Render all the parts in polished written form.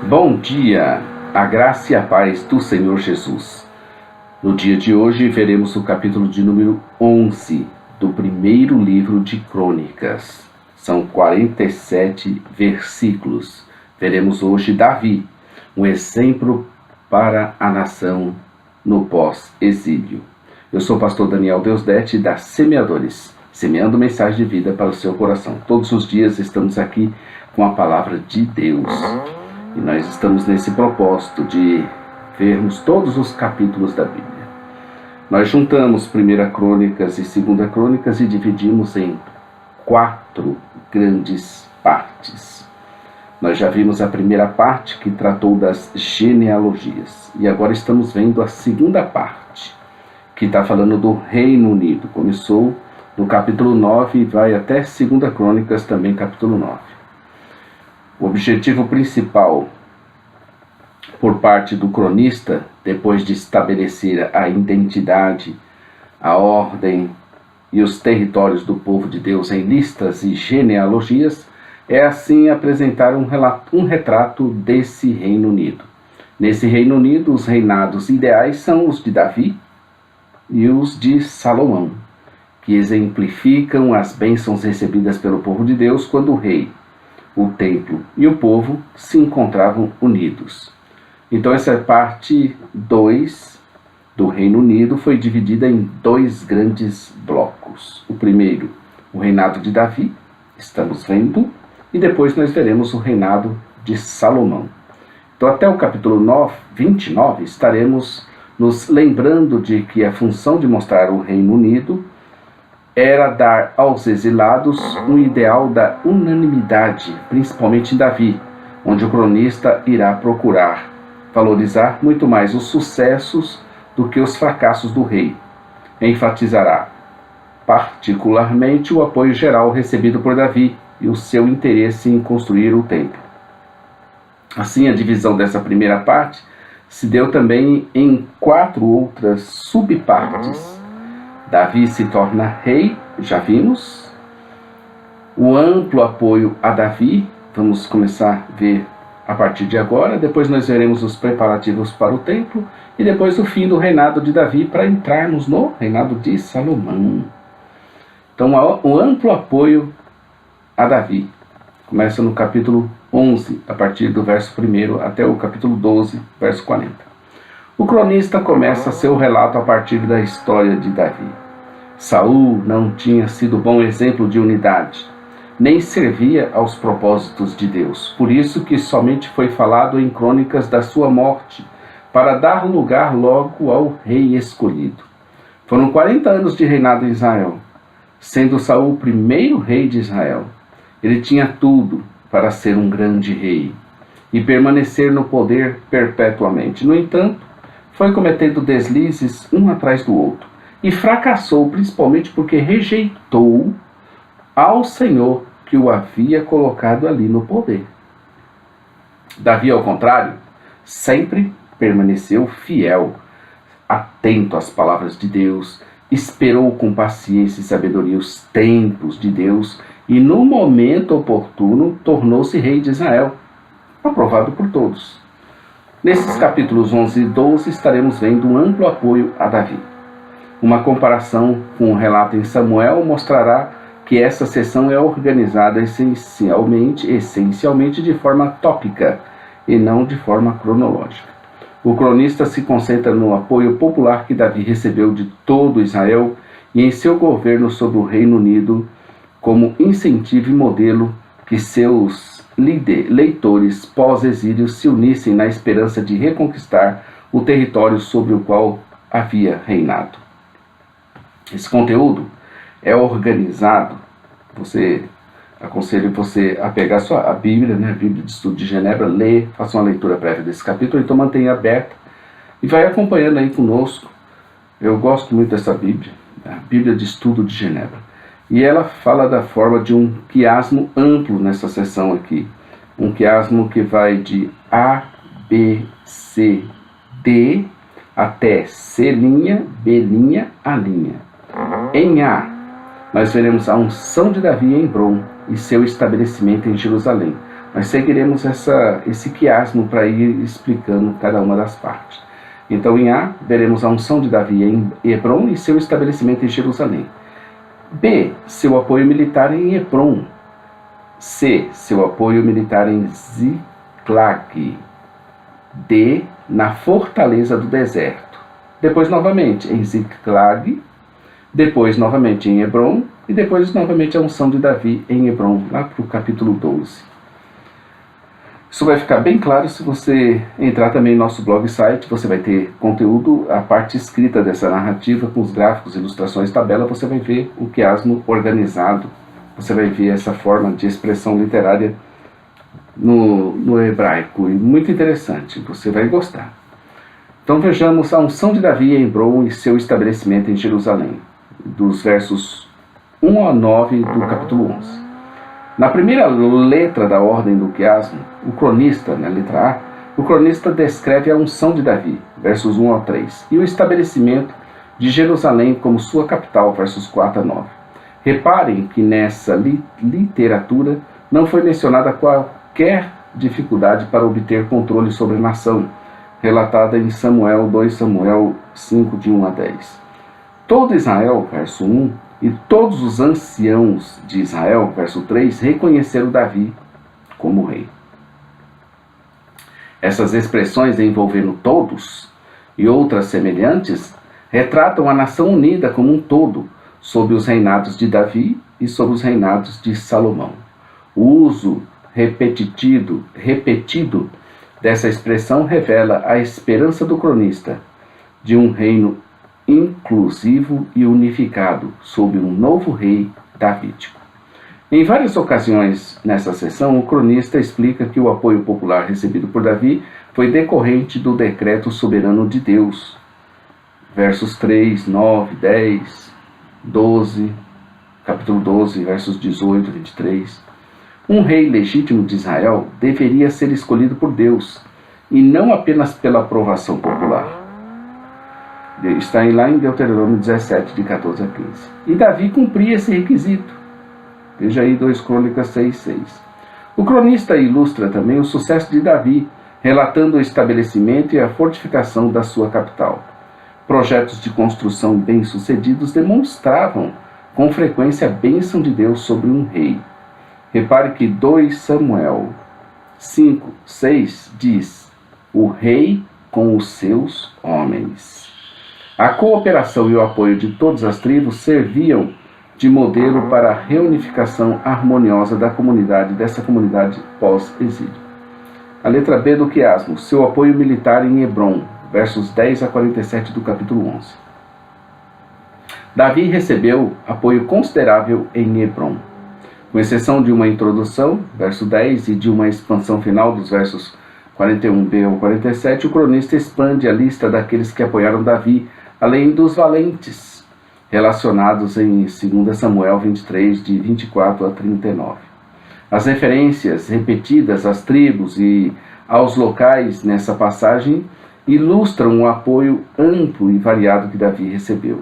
Bom dia, a graça e a paz do Senhor Jesus. No dia de hoje veremos o capítulo de número 11 do primeiro livro de Crônicas. São 47 versículos. Veremos hoje Davi, um exemplo para a nação no pós-exílio. Eu sou o pastor Daniel Deusdete da Semeadores, semeando mensagem de vida para o seu coração. Todos os dias estamos aqui com a palavra de Deus. E nós estamos nesse propósito de vermos todos os capítulos da Bíblia. Nós juntamos 1 Crônicas e 2 Crônicas e dividimos em 4 grandes partes. Nós já vimos a primeira parte, que tratou das genealogias. E agora estamos vendo a segunda parte, que está falando do Reino Unido. Começou no capítulo 9 e vai até 2 Crônicas, também capítulo 9. O objetivo principal por parte do cronista, depois de estabelecer a identidade, a ordem e os territórios do povo de Deus em listas e genealogias, é assim apresentar um retrato desse Reino Unido. Nesse Reino Unido, os reinados ideais são os de Davi e os de Salomão, que exemplificam as bênçãos recebidas pelo povo de Deus quando o rei, o templo e o povo se encontravam unidos. Então essa parte 2 do Reino Unido foi dividida em 2 grandes blocos. O primeiro, o reinado de Davi, estamos vendo, e depois nós veremos o reinado de Salomão. Então até o capítulo 29 estaremos nos lembrando de que a função de mostrar o Reino Unido era dar aos exilados um ideal da unanimidade, principalmente em Davi, onde o cronista irá procurar valorizar muito mais os sucessos do que os fracassos do rei. Enfatizará particularmente o apoio geral recebido por Davi e o seu interesse em construir o templo. Assim, a divisão dessa primeira parte se deu também em 4 outras subpartes. Davi se torna rei, já vimos. O amplo apoio a Davi, vamos começar a ver a partir de agora. Depois nós veremos os preparativos para o templo. E depois o fim do reinado de Davi para entrarmos no reinado de Salomão. Então o amplo apoio a Davi começa no capítulo 11, a partir do verso 1 até o capítulo 12, verso 40. O cronista começa seu relato a partir da história de Davi. Saul não tinha sido bom exemplo de unidade, nem servia aos propósitos de Deus. Por isso que somente foi falado em crônicas da sua morte, para dar lugar logo ao rei escolhido. Foram 40 anos de reinado em Israel, sendo Saul o primeiro rei de Israel. Ele tinha tudo para ser um grande rei e permanecer no poder perpetuamente. No entanto, foi cometendo deslizes um atrás do outro e fracassou principalmente porque rejeitou ao Senhor que o havia colocado ali no poder. Davi, ao contrário, sempre permaneceu fiel, atento às palavras de Deus, esperou com paciência e sabedoria os tempos de Deus e no momento oportuno tornou-se rei de Israel, aprovado por todos. Nesses capítulos 11 e 12 estaremos vendo um amplo apoio a Davi. Uma comparação com o relato em Samuel mostrará que essa seção é organizada essencialmente de forma tópica e não de forma cronológica. O cronista se concentra no apoio popular que Davi recebeu de todo Israel e em seu governo sobre o Reino Unido como incentivo e modelo que seus leitores pós-exílio se unissem na esperança de reconquistar o território sobre o qual havia reinado. Esse conteúdo é organizado, aconselho você a pegar a Bíblia, a Bíblia de Estudo de Genebra, ler, faça uma leitura prévia desse capítulo, então mantenha aberta e vai acompanhando aí conosco. Eu gosto muito dessa Bíblia, a Bíblia de Estudo de Genebra. E ela fala da forma de um quiasmo amplo nessa seção aqui. Um quiasmo que vai de A, B, C, D até C', B', A'. Em A, nós veremos a unção de Davi em Hebrom e seu estabelecimento em Jerusalém. Nós seguiremos esse quiasmo para ir explicando cada uma das partes. Então, em A, veremos a unção de Davi em Hebrom e seu estabelecimento em Jerusalém. B, seu apoio militar em Hebrom. C, seu apoio militar em Ziclag. D, na fortaleza do deserto. Depois, novamente, em Ziclag. Depois, novamente, em Hebrom. E depois, novamente, a unção de Davi em Hebrom, lá para o capítulo 12. Isso vai ficar bem claro se você entrar também no nosso blog site. Você vai ter conteúdo, a parte escrita dessa narrativa, com os gráficos, ilustrações, tabela. Você vai ver o quiasmo organizado. Você vai ver essa forma de expressão literária no hebraico. E muito interessante, você vai gostar. Então vejamos a unção de Davi em Hebrom e seu estabelecimento em Jerusalém, dos versos 1 a 9 do capítulo 11. Na primeira letra da ordem do quiasmo, o cronista, na letra A, o cronista descreve a unção de Davi, versos 1 a 3, e o estabelecimento de Jerusalém como sua capital, versos 4 a 9. Reparem que nessa literatura não foi mencionada qualquer dificuldade para obter controle sobre a nação, relatada em Samuel 2 Samuel 5, de 1 a 10. Todo Israel, verso 1, e todos os anciãos de Israel, verso 3, reconheceram Davi como rei. Essas expressões envolvendo todos e outras semelhantes retratam a nação unida como um todo, sob os reinados de Davi e sob os reinados de Salomão. O uso repetido dessa expressão revela a esperança do cronista de um reino inclusivo e unificado sob um novo rei davídico. Em várias ocasiões nessa sessão, o cronista explica que o apoio popular recebido por Davi foi decorrente do decreto soberano de Deus. Versos 3, 9, 10, 12, capítulo 12, versos 18 e 23. Um rei legítimo de Israel deveria ser escolhido por Deus, e não apenas pela aprovação popular. Está lá em Deuteronômio 17, de 14 a 15. E Davi cumpria esse requisito. Veja aí 2 Crônicas 6, 6. O cronista ilustra também o sucesso de Davi, relatando o estabelecimento e a fortificação da sua capital. Projetos de construção bem-sucedidos demonstravam com frequência a bênção de Deus sobre um rei. Repare que 2 Samuel 5, 6 diz: o rei com os seus homens. A cooperação e o apoio de todas as tribos serviam de modelo para a reunificação harmoniosa dessa comunidade pós-exílio. A letra B do quiasmo, seu apoio militar em Hebrom, versos 10 a 47 do capítulo 11. Davi recebeu apoio considerável em Hebrom, com exceção de uma introdução, verso 10, e de uma expansão final dos versos 41b ao 47, o cronista expande a lista daqueles que apoiaram Davi, além dos valentes, relacionados em 2 Samuel 23, de 24 a 39. As referências repetidas às tribos e aos locais nessa passagem ilustram o apoio amplo e variado que Davi recebeu.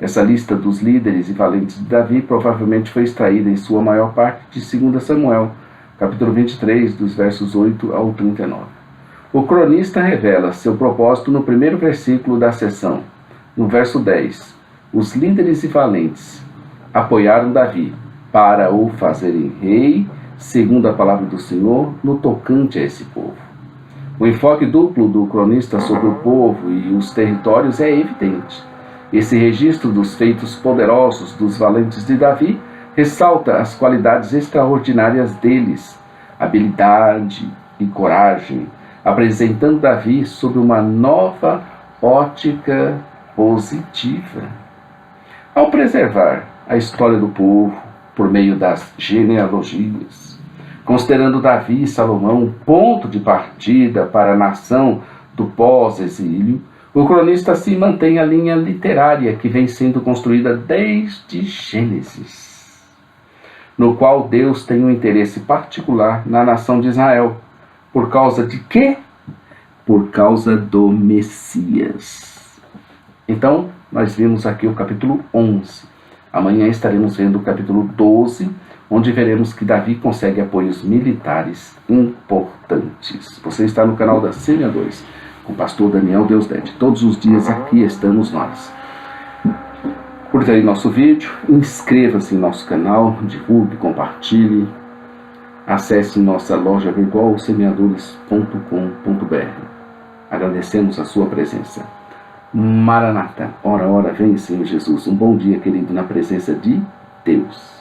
Essa lista dos líderes e valentes de Davi provavelmente foi extraída em sua maior parte de 2 Samuel, capítulo 23, dos versos 8 ao 39. O cronista revela seu propósito no primeiro versículo da seção. No verso 10, os líderes e valentes apoiaram Davi para o fazerem rei, segundo a palavra do Senhor, no tocante a esse povo. O enfoque duplo do cronista sobre o povo e os territórios é evidente. Esse registro dos feitos poderosos dos valentes de Davi ressalta as qualidades extraordinárias deles, habilidade e coragem, apresentando Davi sob uma nova ótica positiva. Ao preservar a história do povo por meio das genealogias, considerando Davi e Salomão ponto de partida para a nação do pós-exílio, o cronista se mantém a linha literária que vem sendo construída desde Gênesis, no qual Deus tem um interesse particular na nação de Israel. Por causa de quê? Por causa do Messias. Então, nós vimos aqui o capítulo 11. Amanhã estaremos vendo o capítulo 12, onde veremos que Davi consegue apoios militares importantes. Você está no canal da Semeadores, com o pastor Daniel Deusdedit. Todos os dias aqui estamos nós. Curta aí nosso vídeo, inscreva-se em nosso canal, divulgue, compartilhe. Acesse nossa loja virtual semeadores.com.br. Agradecemos a sua presença. Maranata, ora, ora, vem, Senhor Jesus. Um bom dia, querido, na presença de Deus.